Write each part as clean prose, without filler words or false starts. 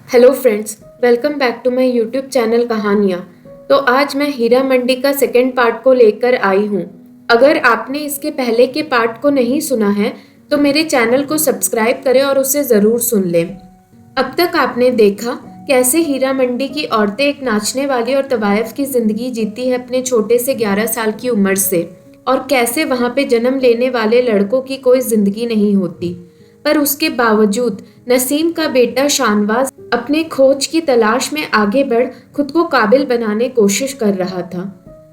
Hello friends, welcome back to my YouTube channel कहानियाँ। तो आज मैं हीरा मंडी का सेकंड पार्ट को लेकर आई हूँ। अगर आपने इसके पहले के पार्ट को नहीं सुना है तो मेरे चैनल को सब्सक्राइब करें और उसे ज़रूर सुन लें। अब तक आपने देखा कैसे हीरा मंडी की औरतें एक नाचने वाली और तवायफ की ज़िंदगी जीती है अपने छोटे से 11 साल की उम्र से, और कैसे वहाँ पे जन्म लेने वाले लड़कों की कोई ज़िंदगी नहीं होती। पर उसके बावजूद नसीम का बेटा शानवाज अपने खोज की तलाश में आगे बढ़ खुद को काबिल बनाने कोशिश कर रहा था।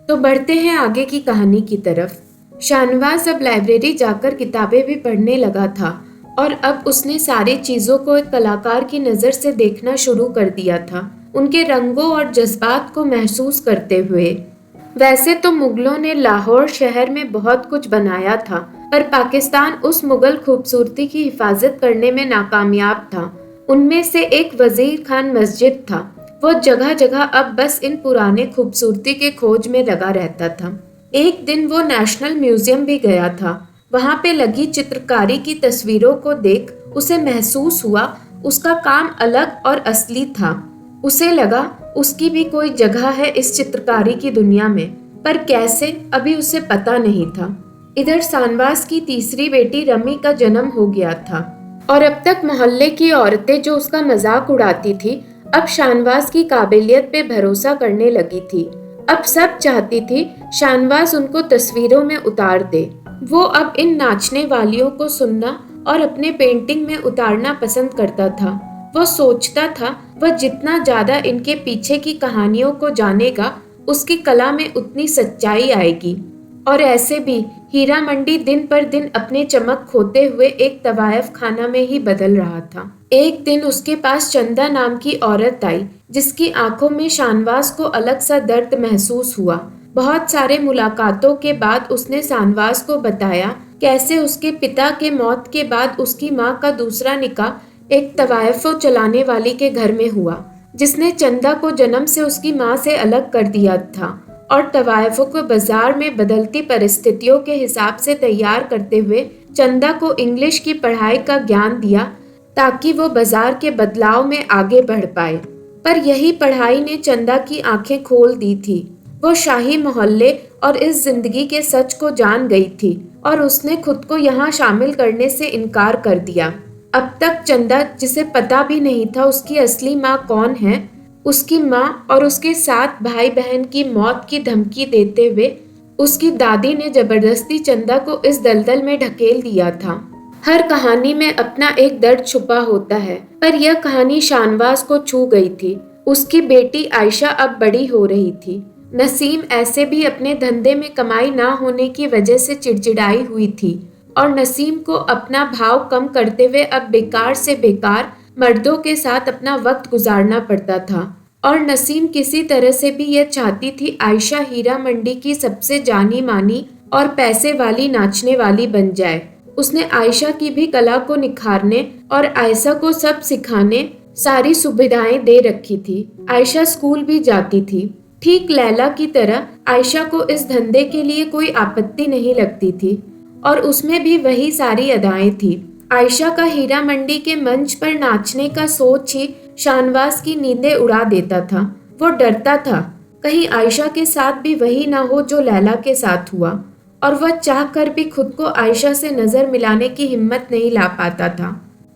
तो बढ़ते हैं आगे की कहानी की तरफ। शानवाज अब लाइब्रेरी जाकर किताबें भी पढ़ने लगा था और अब उसने सारी चीजों को एक कलाकार की नजर से देखना शुरू कर दिया था, उनके रंगों और जज्बात को महसूस करते हुए। वैसे तो मुगलों ने लाहौर शहर में बहुत कुछ बनाया था, पर पाकिस्तान उस मुगल खूबसूरती की हिफाजत करने में नाकामयाब था। उनमें से एक वजीर खान मस्जिद था। वो जगह जगह अब बस इन पुराने खूबसूरती के खोज में लगा रहता था। एक दिन वो नेशनल म्यूजियम भी गया था। वहाँ पे लगी चित्रकारी की तस्वीरों को देख उसे महसूस हुआ उसका काम अलग और असली था। उसे लगा उसकी भी कोई जगह है इस चित्रकारी की दुनिया में, पर कैसे अभी उसे पता नहीं था। इधर शानवाज की तीसरी बेटी रमी का जन्म हो गया था और अब तक मोहल्ले की औरतें जो उसका मजाक उड़ाती थी, अब शानवाज की काबिलियत पे भरोसा करने लगी थी। अब सब चाहती थी शानवाज उनको तस्वीरों में उतार दे। वो अब इन नाचने वालियों को सुनना और अपने पेंटिंग में उतारना पसंद करता था। वो सोचता था वह जितना ज्यादा इनके पीछे की कहानियों को जानेगा, उसकी कला में उतनी सच्चाई आएगी। और ऐसे भी हीरा मंडी दिन पर दिन अपने चमक खोते हुए एक तवायफ खाना में ही बदल रहा था। एक दिन उसके पास चंदा नाम की औरत आई, जिसकी आंखों में शानवाज को अलग सा दर्द महसूस हुआ। बहुत सारे मुलाकातों के बाद उसने शानवाज को बताया कैसे उसके पिता के मौत के बाद उसकी माँ का दूसरा निकाह एक तवायफों चलाने वाली के घर में हुआ, जिसने चंदा को जन्म से उसकी माँ से अलग कर दिया था और तवायफों को बाजार में बदलती परिस्थितियों के हिसाब से तैयार करते हुए चंदा को इंग्लिश की पढ़ाई का ज्ञान दिया ताकि वो बाजार के बदलाव में आगे बढ़ पाए। पर यही पढ़ाई ने चंदा की आंखें खोल दी थी। वो शाही मोहल्ले और इस जिंदगी के सच को जान गई थी और उसने खुद को यहाँ शामिल करने से इनकार कर दिया। अब तक चंदा, जिसे पता भी नहीं था उसकी असली माँ कौन है, उसकी माँ और उसके 7 भाई बहन की मौत की धमकी देते हुए उसकी दादी ने जबरदस्ती चंदा को इस दलदल में ढकेल दिया था। हर कहानी में अपना एक दर्द छुपा होता है, पर यह कहानी शानवाज को छू गई थी। उसकी बेटी आयशा अब बड़ी हो रही थी। नसीम ऐसे भी अपने धंधे में कमाई ना होने की वजह से चिड़चिड़ाई हुई थी और नसीम को अपना भाव कम करते हुए अब बेकार से बेकार मर्दों के साथ अपना वक्त गुजारना पड़ता था। और नसीम किसी तरह से भी यह चाहती थी आयशा हीरा मंडी की सबसे जानी मानी और पैसे वाली नाचने वाली बन जाए। उसने आयशा की भी कला को निखारने और आयशा को सब सिखाने सारी सुविधाएं दे रखी थी। आयशा स्कूल भी जाती थी। ठीक लैला की तरह आयशा को इस धंधे के लिए कोई आपत्ति नहीं लगती थी और उसमें भी वही सारी अदाएं थी। आयशा का हीरा मंडी के मंच पर नाचने का सोच ही शानवाज की नींदें उड़ा देता था। वो डरता था कहीं आयशा के साथ भी वही ना हो जो लैला के साथ हुआ, और वह चाह कर भी खुद को आयशा से नजर मिलाने की हिम्मत नहीं ला पाता था।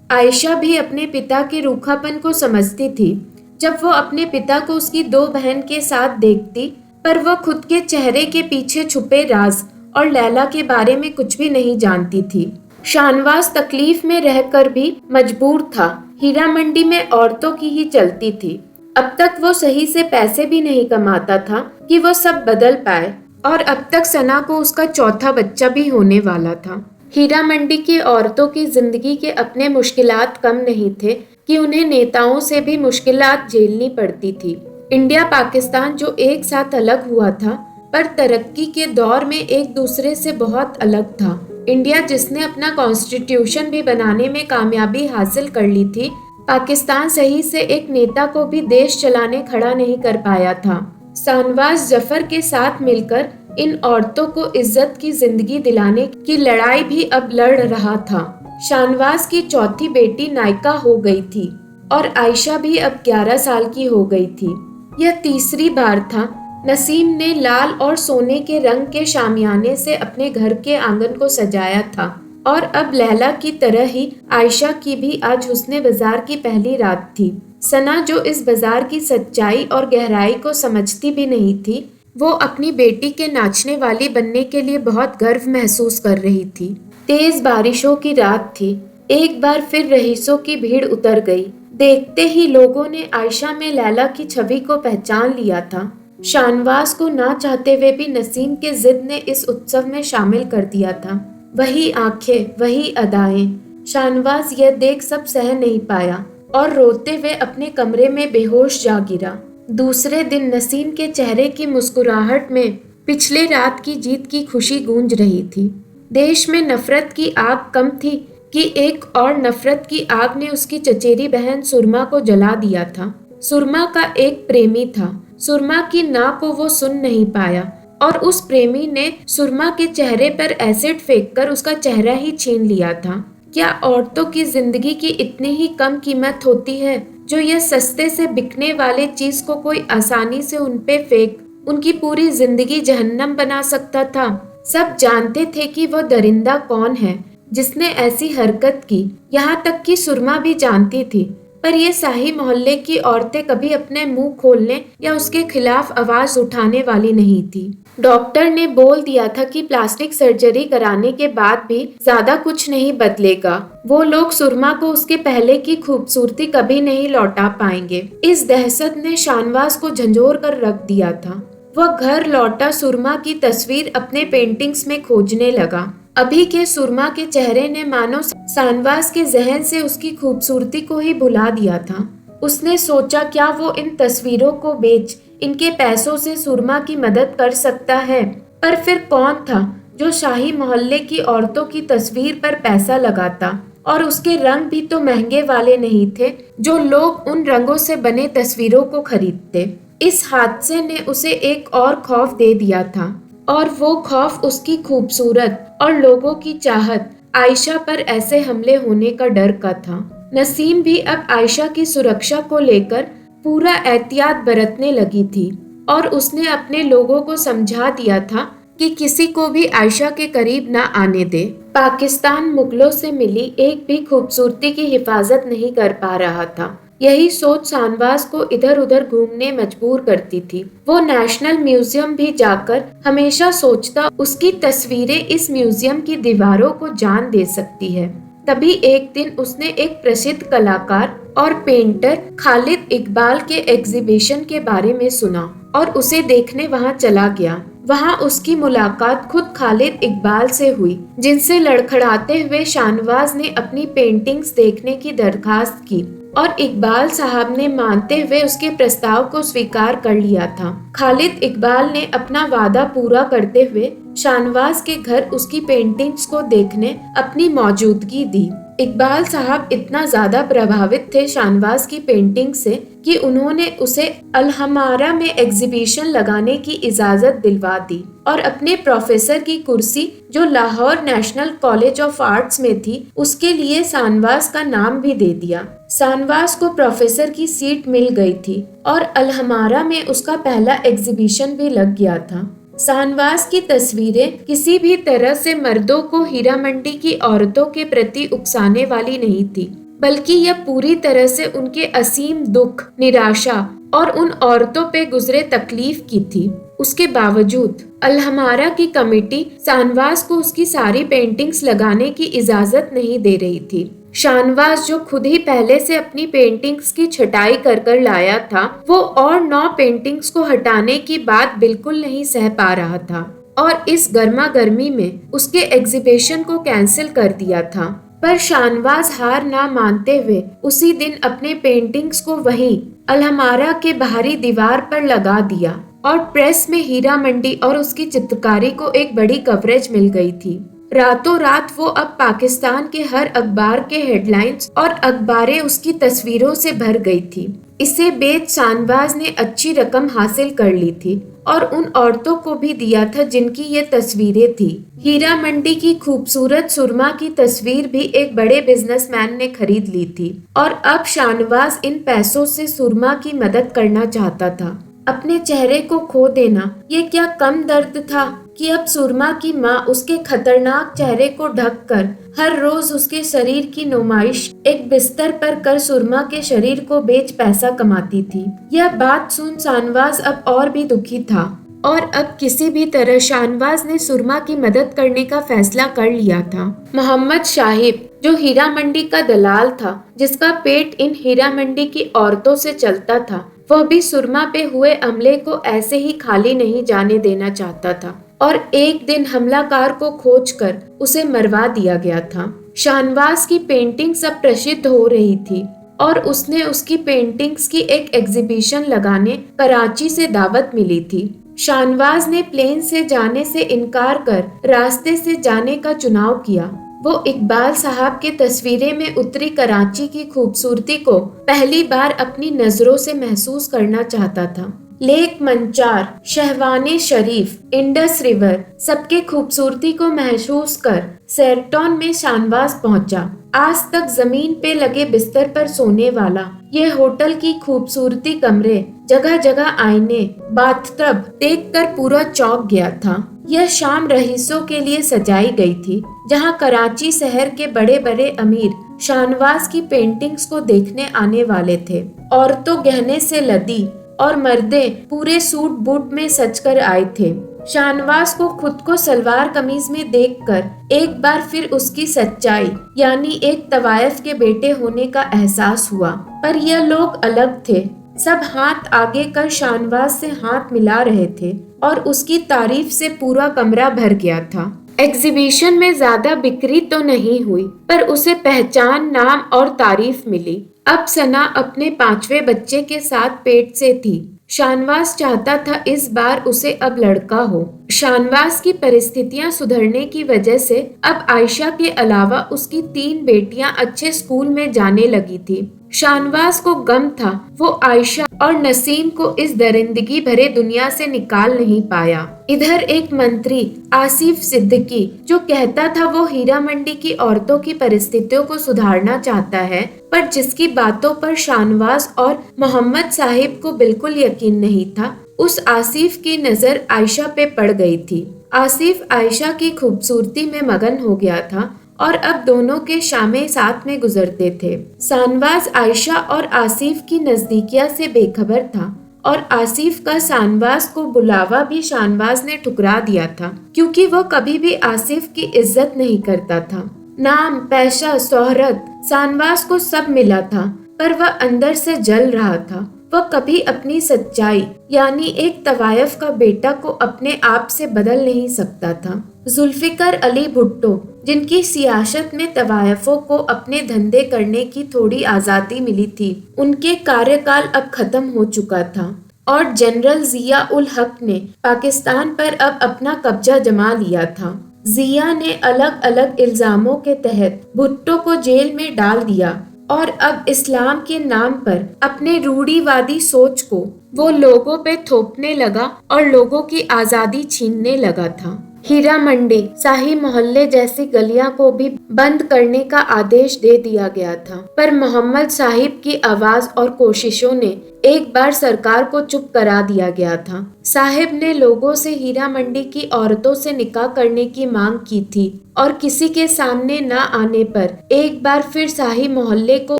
आयशा भी अपने पिता के रूखापन को समझती थी जब वो अपने पिता को उसकी 2 बहन के साथ देखती, पर वह खुद के चेहरे के पीछे छुपे राज और लैला के बारे में कुछ भी नहीं जानती थी। शानवाज तकलीफ में रहकर भी मजबूर था। हीरा मंडी में औरतों की ही चलती थी। अब तक वो सही से पैसे भी नहीं कमाता था कि वो सब बदल पाए, और अब तक सना को उसका चौथा बच्चा भी होने वाला था। हीरा मंडी की औरतों की जिंदगी के अपने मुश्किलात कम नहीं थे कि उन्हें नेताओं से भी मुश्किलात झेलनी पड़ती थी। इंडिया पाकिस्तान जो एक साथ अलग हुआ था, पर तरक्की के दौर में एक दूसरे से बहुत अलग था। इंडिया जिसने अपना कॉन्स्टिट्यूशन भी बनाने में कामयाबी हासिल कर ली थी, पाकिस्तान सही से एक नेता को भी देश चलाने खड़ा नहीं कर पाया था। शानवाज जफर के साथ मिलकर इन औरतों को इज्जत की जिंदगी दिलाने की लड़ाई भी अब लड़ रहा था। शानवाज की चौथी बेटी नायका हो गई थी। और आयशा भी अब 11 साल की हो गई थी। यह तीसरी बार था नसीम ने लाल और सोने के रंग के शामियाने से अपने घर के आंगन को सजाया था, और अब लैला की तरह ही आयशा की भी आज हुस्ने बाजार की पहली रात थी। सना, जो इस बाजार की सच्चाई और गहराई को समझती भी नहीं थी, वो अपनी बेटी के नाचने वाली बनने के लिए बहुत गर्व महसूस कर रही थी। तेज बारिशों की रात थी। एक बार फिर रईसों की भीड़ उतर गई। देखते ही लोगों ने आयशा में लैला की छवि को पहचान लिया था। शानवाज को ना चाहते हुए भी नसीम के जिद ने इस उत्सव में शामिल कर दिया था। वही आंखें, वही अदाएं। शानवाज यह देख सब सह नहीं पाया और रोते हुए अपने कमरे में बेहोश जा गिरा। दूसरे दिन नसीम के चेहरे की मुस्कुराहट में पिछले रात की जीत की खुशी गूंज रही थी। देश में नफरत की आग कम थी कि एक और नफरत की आग ने उसकी चचेरी बहन सुरमा को जला दिया था। सुरमा का एक प्रेमी था। सुरमा की ना को वो सुन नहीं पाया और उस प्रेमी ने सुरमा के चेहरे पर एसिड फेंककर उसका चेहरा ही छीन लिया था। क्या औरतों की जिंदगी की इतनी ही कम कीमत होती है जो यह सस्ते से बिकने वाले चीज को कोई आसानी से उन पे फेंक उनकी पूरी जिंदगी जहन्नम बना सकता था। सब जानते थे कि वो दरिंदा कौन है जिसने ऐसी हरकत की। यहाँ तक कि सुरमा भी जानती थी, पर ये शाही मोहल्ले की औरतें कभी अपने मुंह खोलने या उसके खिलाफ आवाज उठाने वाली नहीं थी। डॉक्टर ने बोल दिया था कि प्लास्टिक सर्जरी कराने के बाद भी ज्यादा कुछ नहीं बदलेगा। वो लोग सुरमा को उसके पहले की खूबसूरती कभी नहीं लौटा पाएंगे। इस दहशत ने शानवाज को झंझोर कर रख दिया था। वह घर लौटा सुरमा की तस्वीर अपने पेंटिंग्स में खोजने लगा। अभी के सुरमा के चेहरे ने मानो शानवाज के जहन से उसकी खूबसूरती को ही भुला दिया था। उसने सोचा, क्या वो इन तस्वीरों को बेच इनके पैसों से सुरमा की मदद कर सकता है? पर फिर कौन था जो शाही मोहल्ले की औरतों की तस्वीर पर पैसा लगाता? और उसके रंग भी तो महंगे वाले नहीं थे जो लोग उन रंगों से बने तस्वीरों को खरीदते। इस हादसे ने उसे एक और खौफ दे दिया था, और वो खौफ उसकी खूबसूरत और लोगों की चाहत आयशा पर ऐसे हमले होने का डर का था। नसीम भी अब आयशा की सुरक्षा को लेकर पूरा एहतियात बरतने लगी थी, और उसने अपने लोगों को समझा दिया था कि किसी को भी आयशा के करीब ना आने दे। पाकिस्तान मुगलों से मिली एक भी खूबसूरती की हिफाजत नहीं कर पा रहा था। यही सोच शानवाज को इधर उधर घूमने मजबूर करती थी। वो नेशनल म्यूजियम भी जाकर हमेशा सोचता उसकी तस्वीरें इस म्यूजियम की दीवारों को जान दे सकती है। तभी एक दिन उसने एक प्रसिद्ध कलाकार और पेंटर खालिद इकबाल के एग्जीबिशन के बारे में सुना और उसे देखने वहां चला गया। वहां उसकी मुलाकात खुद खालिद इकबाल से हुई, जिनसे लड़खड़ाते हुए शानवाज ने अपनी पेंटिंग्स देखने की दरखास्त की, और इकबाल साहब ने मानते हुए उसके प्रस्ताव को स्वीकार कर लिया था। खालिद इकबाल ने अपना वादा पूरा करते हुए शानवाज के घर उसकी पेंटिंग्स को देखने अपनी मौजूदगी दी। इकबाल साहब इतना ज्यादा प्रभावित थे शानवाज की पेंटिंग से कि उन्होंने उसे अलहमारा में एग्जीबिशन लगाने की इजाजत दिलवा दी, और अपने प्रोफेसर की कुर्सी जो Lahore national college of arts में थी उसके लिए शानवाज का नाम भी दे दिया। शानवाज को प्रोफेसर की सीट मिल गई थी और अलहमारा में उसका पहला एग्जीबिशन भी लग गया था। शानवाज की तस्वीरें किसी भी तरह से मर्दों को हीरा मंडी की औरतों के प्रति उकसाने वाली नहीं थी, बल्कि यह पूरी तरह से उनके असीम दुख, निराशा और उन औरतों पे गुजरे तकलीफ की थी। उसके बावजूद अलहमारा की कमेटी शानवाज को उसकी सारी पेंटिंग्स लगाने की इजाजत नहीं दे रही थी। शानवाज, जो खुद ही पहले से अपनी पेंटिंग्स की छटाई कर लाया था, वो और 9 पेंटिंग्स को हटाने की बात बिल्कुल नहीं सह पा रहा था, और इस गर्मा गर्मी में उसके एग्जीबिशन को कैंसिल कर दिया था। पर शानवाज हार ना मानते हुए उसी दिन अपने पेंटिंग्स को वहीं अलहमारा के बाहरी दीवार पर लगा दिया, और प्रेस में हीरा मंडी और उसकी चित्रकारी को एक बड़ी कवरेज मिल गई थी। रातों रात वो अब पाकिस्तान के हर अखबार के हेडलाइंस और अखबारें उसकी तस्वीरों से भर गई थी। इसे बेच शाहनवाज ने अच्छी रकम हासिल कर ली थी और उन औरतों को भी दिया था जिनकी ये तस्वीरें थी। हीरा मंडी की खूबसूरत सुरमा की तस्वीर भी एक बड़े बिजनेसमैन ने खरीद ली थी और अब शाहनवाज इन पैसों से सुरमा की मदद करना चाहता था। अपने चेहरे को खो देना ये क्या कम दर्द था कि अब सुरमा की माँ उसके खतरनाक चेहरे को ढककर हर रोज उसके शरीर की नुमाइश एक बिस्तर पर कर सुरमा के शरीर को बेच पैसा कमाती थी। यह बात सुन शाहनवाज अब और भी दुखी था और अब किसी भी तरह शाहनवाज ने सुरमा की मदद करने का फैसला कर लिया था। मोहम्मद साहिब जो हीरा मंडी का दलाल था, जिसका पेट इन हीरा मंडी की औरतों से चलता था, वह भी सुरमा पे हुए हमले को ऐसे ही खाली नहीं जाने देना चाहता था और एक दिन हमलाकार को खोजकर उसे मरवा दिया गया था। शाहनवाज की पेंटिंग सब प्रसिद्ध हो रही थी और उसने उसकी पेंटिंग्स की एक एग्जीबिशन लगाने कराची से दावत मिली थी। शाहनवाज ने प्लेन से जाने से इनकार कर रास्ते से जाने का चुनाव किया। वो इकबाल साहब की तस्वीरें में उतरी कराची की खूबसूरती को पहली बार अपनी नजरों से महसूस करना चाहता था। लेक मंचार, शहवाने शरीफ, इंडस रिवर, सबके खूबसूरती को महसूस कर शेरटन में शाहनवाज पहुंचा। आज तक जमीन पे लगे बिस्तर पर सोने वाला ये होटल की खूबसूरती कमरे, जगह जगह आईने, बाथटब देखकर पूरा चौंक गया था। यह शाम रईसों के लिए सजाई गई थी, जहां कराची शहर के बड़े बड़े अमीर शाहनवाज की पेंटिंग्स को देखने आने वाले थे। औरतों गहने से लदी और मर्दे पूरे सूट बूट में सजकर आए थे। शाहनवाज को खुद को सलवार कमीज में देखकर एक बार फिर उसकी सच्चाई यानी एक तवायफ के बेटे होने का एहसास हुआ। पर यह लोग अलग थे। सब हाथ आगे कर शाहनवाज से हाथ मिला रहे थे और उसकी तारीफ से पूरा कमरा भर गया था। एग्जीबिशन में ज्यादा बिक्री तो नहीं हुई, पर उसे पहचान, नाम और तारीफ मिली। अब सना अपने 5वें बच्चे के साथ पेट से थी। शाहनवाज चाहता था इस बार उसे अब लड़का हो। शाहनवाज की परिस्थितियां सुधरने की वजह से अब आयशा के अलावा उसकी 3 बेटियां अच्छे स्कूल में जाने लगी थी। शाहनवाज को गम था वो आयशा और नसीम को इस दरिंदगी भरे दुनिया से निकाल नहीं पाया। इधर एक मंत्री आसिफ सिद्दीकी जो कहता था वो हीरा मंडी की औरतों की परिस्थितियों को सुधारना चाहता है, पर जिसकी बातों पर शाहनवाज और मोहम्मद साहिब को बिल्कुल यकीन नहीं था, उस आसिफ की नजर आयशा पे पड़ गई थी। आसिफ आयशा की खूबसूरती में मगन हो गया था और अब दोनों के शामें साथ में गुजरते थे। शाहनवाज आयशा और आसिफ की नजदीकियां से बेखबर था और आसिफ का शाहनवाज को बुलावा भी शाहनवाज ने ठुकरा दिया था, क्योंकि वो कभी भी आसिफ की इज्जत नहीं करता था। नाम, पैसा, शोहरत, शाहनवाज को सब मिला था, पर वह अंदर से जल रहा था। वह कभी अपनी सच्चाई यानी एक तवायफ का बेटा को अपने आप से बदल नहीं सकता था। जुल्फिकर अली भुट्टो, जिनकी सियासत में तवायफों को अपने धंधे करने की थोड़ी आजादी मिली थी, उनके कार्यकाल अब खत्म हो चुका था और जनरल जिया उल हक ने पाकिस्तान पर अब अपना कब्जा जमा लिया था। जिया ने अलग अलग इल्जामों के तहत भुट्टो को जेल में डाल दिया और अब इस्लाम के नाम पर अपने रूढ़िवादी सोच को वो लोगों पे थोपने लगा और लोगों की आजादी छीनने लगा था। हीरा मंडी, शाही मोहल्ले जैसी गलियां को भी बंद करने का आदेश दे दिया गया था, पर मोहम्मद साहिब की आवाज और कोशिशों ने एक बार सरकार को चुप करा दिया गया था। साहिब ने लोगों से हीरा मंडी की औरतों से निकाह करने की मांग की थी और किसी के सामने न आने पर एक बार फिर शाही मोहल्ले को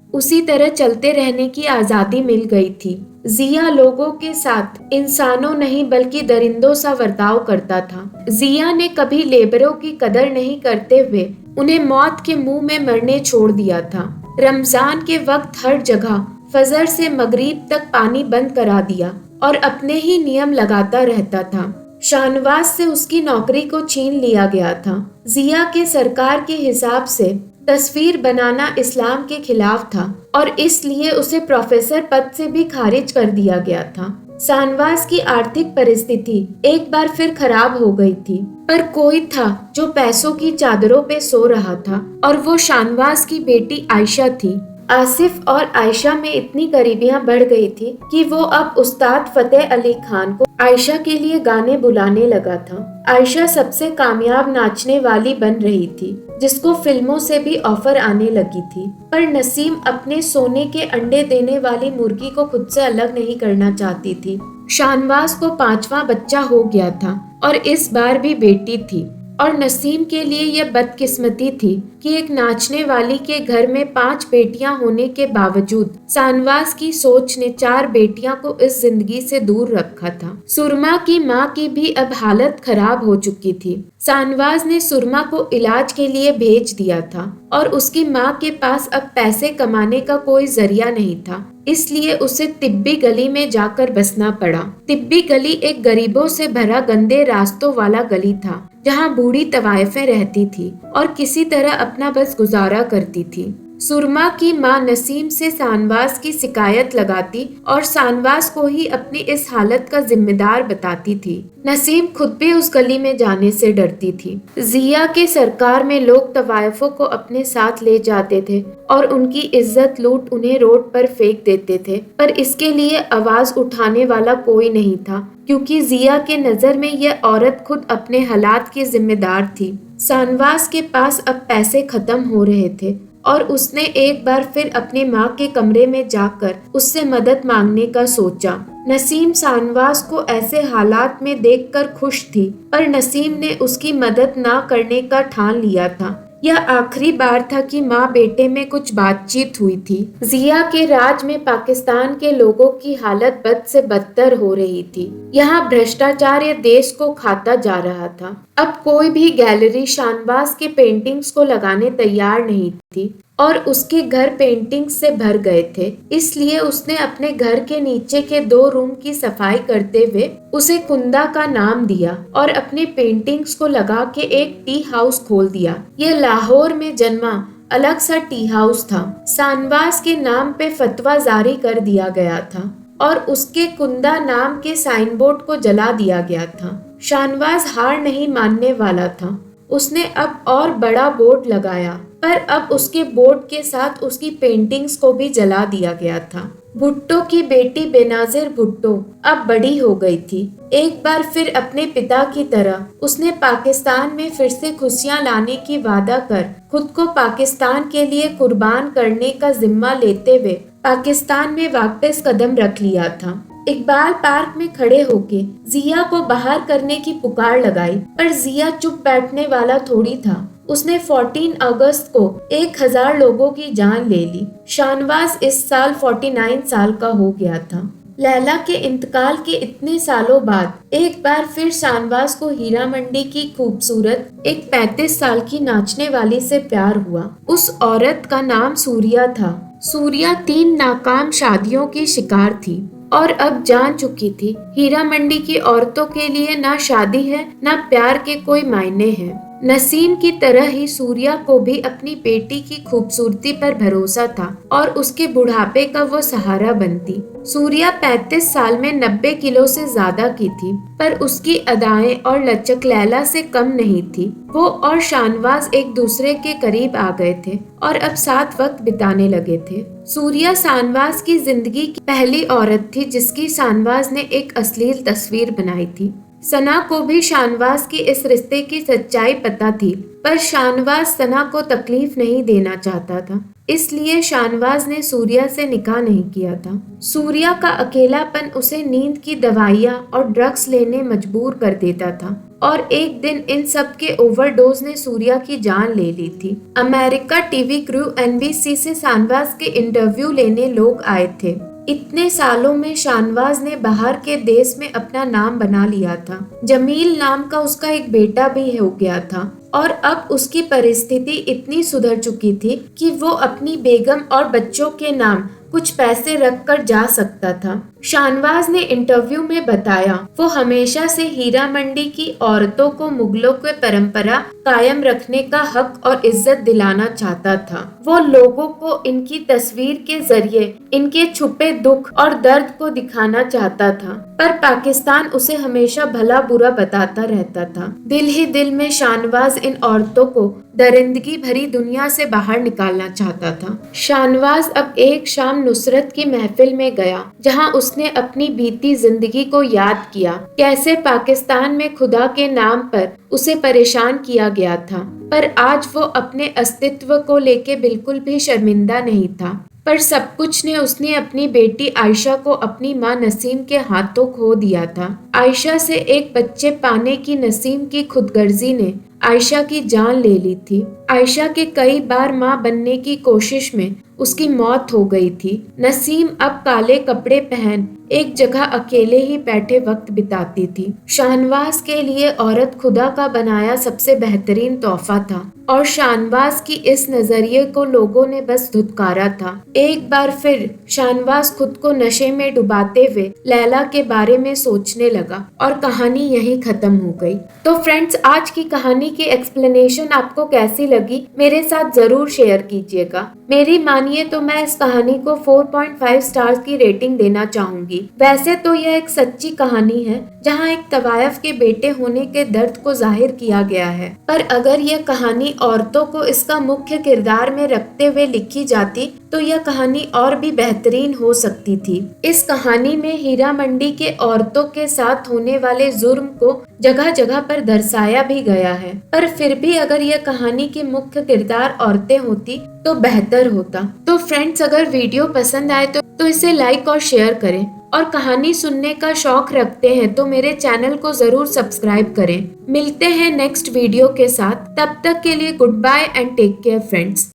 उसी तरह चलते रहने की आजादी मिल गई थी। जिया लोगों के साथ इंसानों नहीं बल्कि दरिंदों सा बर्ताव करता था। जिया ने कभी लेबरों की कदर नहीं करते हुए उन्हें मौत के मुंह में मरने छोड़ दिया था। रमजान के वक्त हर जगह फजर से मगरिब तक पानी बंद करा दिया और अपने ही नियम लगाता रहता था। शाहनवाज से उसकी नौकरी को छीन लिया गया था। जिया के सरकार के हिसाब से तस्वीर बनाना इस्लाम के खिलाफ था और इसलिए उसे प्रोफेसर पद से भी खारिज कर दिया गया था। शानवाज की आर्थिक परिस्थिति एक बार फिर खराब हो गई थी, पर कोई था जो पैसों की चादरों पे सो रहा था, और वो शानवाज की बेटी आयशा थी। आसिफ और आयशा में इतनी करीबियां बढ़ गई थी कि वो अब उस्ताद फतेह अली खान को आयशा के लिए गाने बुलाने लगा था। आयशा सबसे कामयाब नाचने वाली बन रही थी, जिसको फिल्मों से भी ऑफर आने लगी थी। पर नसीम अपने सोने के अंडे देने वाली मुर्गी को खुद से अलग नहीं करना चाहती थी। शानवाज को 5वां बच्चा हो गया था और इस बार भी बेटी थी। और नसीम के लिए यह बदकिस्मती थी कि एक नाचने वाली के घर में 5 बेटियां होने के बावजूद शानवाज की सोच ने 4 बेटियां को इस जिंदगी से दूर रखा था। सुरमा की मां की भी अब हालत खराब हो चुकी थी। शानवाज ने सुरमा को इलाज के लिए भेज दिया था और उसकी मां के पास अब पैसे कमाने का कोई जरिया नहीं था, इसलिए उसे तिब्बी गली में जाकर बसना पड़ा। तिब्बी गली एक गरीबों से भरा गंदे रास्तों वाला गली था, जहाँ बूढ़ी तवायफें रहती थी और किसी तरह अपना बस गुजारा करती थी। सुरमा की मां नसीम से शानवाज की शिकायत लगाती और शानवाज को ही अपनी इस हालत का जिम्मेदार बताती थी। नसीम खुद भी उस गली में जाने से डरती थी। जिया के सरकार में लोग तवायफों को अपने साथ ले जाते थे और उनकी इज्जत लूट उन्हें रोड पर फेंक देते थे, पर इसके लिए आवाज उठाने वाला कोई नहीं था, क्योंकि जिया के नजर में यह औरत खुद अपने हालात की जिम्मेदार थी। शानवाज के पास अब पैसे खत्म हो रहे थे और उसने एक बार फिर अपने माँ के कमरे में जाकर उससे मदद मांगने का सोचा। नसीम शानवाज को ऐसे हालात में देखकर खुश थी, पर नसीम ने उसकी मदद ना करने का ठान लिया था। यह आखिरी बार था कि माँ बेटे में कुछ बातचीत हुई थी। जिया के राज में पाकिस्तान के लोगों की हालत बद से बदतर हो रही थी। यहाँ भ्रष्टाचार ये देश को खाता जा रहा था। अब कोई भी गैलरी शानवाज के पेंटिंग्स को लगाने तैयार नहीं थी और उसके घर पेंटिंग्स से भर गए थे। इसलिए उसने अपने घर के नीचे के 2 रूम की सफाई करते हुए उसे कुंदा का नाम दिया और अपने पेंटिंग्स को लगा के एक टी हाउस खोल दिया। यह लाहौर में जन्मा अलग सा टी हाउस था। शानवाज के नाम पे फतवा जारी कर दिया गया था और उसके कुंदा नाम के साइन बोर्ड को जला दिया गया था। शानवाज हार नहीं मानने वाला था। उसने अब और बड़ा बोर्ड लगाया, पर अब उसके बोर्ड के साथ उसकी पेंटिंग्स को भी जला दिया गया था। भुट्टो की बेटी बेनाजिर भुट्टो अब बड़ी हो गई थी। एक बार फिर अपने पिता की तरह उसने पाकिस्तान में फिर से खुशियां लाने की वादा कर खुद को पाकिस्तान के लिए कुर्बान करने का जिम्मा लेते हुए पाकिस्तान में वापस कदम रख लिया था। इकबाल पार्क में खड़े होके जिया को बाहर करने की पुकार लगाई, पर जिया चुप बैठने वाला थोड़ी था। उसने 14 अगस्त को 1000 लोगों की जान ले ली। शानवाज इस साल 49 साल का हो गया था। लैला के इंतकाल के इतने सालों बाद एक बार फिर शानवाज को हीरा मंडी की खूबसूरत एक 35 साल की नाचने वाली से प्यार हुआ। उस औरत का नाम सूर्या था। सूर्या 3 नाकाम शादियों की शिकार थी और अब जान चुकी थी हीरा मंडी की औरतों के लिए ना शादी है ना प्यार के कोई मायने हैं। नसीम की तरह ही सूर्या को भी अपनी बेटी की खूबसूरती पर भरोसा था और उसके बुढ़ापे का वो सहारा बनती। सूर्या 35 साल में 90 किलो से ज्यादा की थी, पर उसकी अदाएं और लचक लैला से कम नहीं थी। वो और शानवाज एक दूसरे के करीब आ गए थे और अब साथ वक्त बिताने लगे थे। सूर्या शानवाज की जिंदगी की पहली औरत थी जिसकी शानवाज ने एक अश्लील तस्वीर बनाई थी। सना को भी शानवाज की इस रिश्ते की सच्चाई पता थी, पर शानवाज सना को तकलीफ नहीं देना चाहता था, इसलिए शानवाज ने सूर्या से निकाह नहीं किया था। सूर्या का अकेलापन उसे नींद की दवाइयाँ और ड्रग्स लेने मजबूर कर देता था और एक दिन इन सब के ओवरडोज ने सूर्या की जान ले ली थी। अमेरिका टीवी क्रू NBC से शानवाज के इंटरव्यू लेने लोग आए थे। इतने सालों में शानवाज ने बाहर के देश में अपना नाम बना लिया था। जमील नाम का उसका एक बेटा भी हो गया था और अब उसकी परिस्थिति इतनी सुधर चुकी थी कि वो अपनी बेगम और बच्चों के नाम कुछ पैसे रखकर जा सकता था। शानवाज ने इंटरव्यू में बताया वो हमेशा से हीरा मंडी की औरतों को मुगलों के परंपरा कायम रखने का हक और इज्जत दिलाना चाहता था। वो लोगों को इनकी तस्वीर के जरिए इनके छुपे दुख और दर्द को दिखाना चाहता था, पर पाकिस्तान उसे हमेशा भला बुरा बताता रहता था। दिल ही दिल में शाहनवाज इन औरतों को दरिंदगी भरी दुनिया से बाहर निकालना चाहता था। शाहनवाज अब एक शाम नुसरत की महफिल में गया, जहां उसने अपनी बीती जिंदगी को याद किया, कैसे पाकिस्तान में खुदा के नाम पर उसे परेशान किया गया था, पर आज वो अपने अस्तित्व को लेके बिल्कुल भी शर्मिंदा नहीं था। पर सब कुछ ने उसने अपनी बेटी आयशा को अपनी मां नसीम के हाथों खो दिया था। आयशा से एक बच्चे पाने की नसीम की खुदगर्जी ने आयशा की जान ले ली थी। आयशा के कई बार मां बनने की कोशिश में उसकी मौत हो गई थी। नसीम अब काले कपड़े पहन एक जगह अकेले ही बैठे वक्त बिताती थी। शाहनवाज के लिए औरत खुदा का बनाया सबसे बेहतरीन तोहफा था, और शाहनवाज की इस नजरिए को लोगों ने बस धुतकारा था। एक बार फिर शाहनवाज खुद को नशे में डुबाते हुए लैला के बारे में सोचने लगा, और कहानी यहीं खत्म हो गई। तो फ्रेंड्स, आज की कहानी की एक्सप्लेनेशन आपको कैसी लगी मेरे साथ जरूर शेयर कीजिएगा। मेरी मानिए तो मैं इस कहानी को 4.5 स्टार्स की रेटिंग देना चाहूंगी। वैसे तो यह एक सच्ची कहानी है, जहां एक तवायफ के बेटे होने के दर्द को जाहिर किया गया है, पर अगर यह कहानी औरतों को इसका मुख्य किरदार में रखते हुए लिखी जाती तो यह कहानी और भी बेहतरीन हो सकती थी। इस कहानी में हीरा मंडी के औरतों के साथ होने वाले जुर्म को जगह जगह पर दर्शाया भी गया है, पर फिर भी अगर यह कहानी की मुख्य किरदार औरतें होती तो बेहतर होता। तो फ्रेंड्स, अगर वीडियो पसंद आए तो इसे लाइक और शेयर करें, और कहानी सुनने का शौक रखते हैं तो मेरे चैनल को जरूर सब्सक्राइब करें। मिलते हैं नेक्स्ट वीडियो के साथ, तब तक के लिए goodbye and take care friends.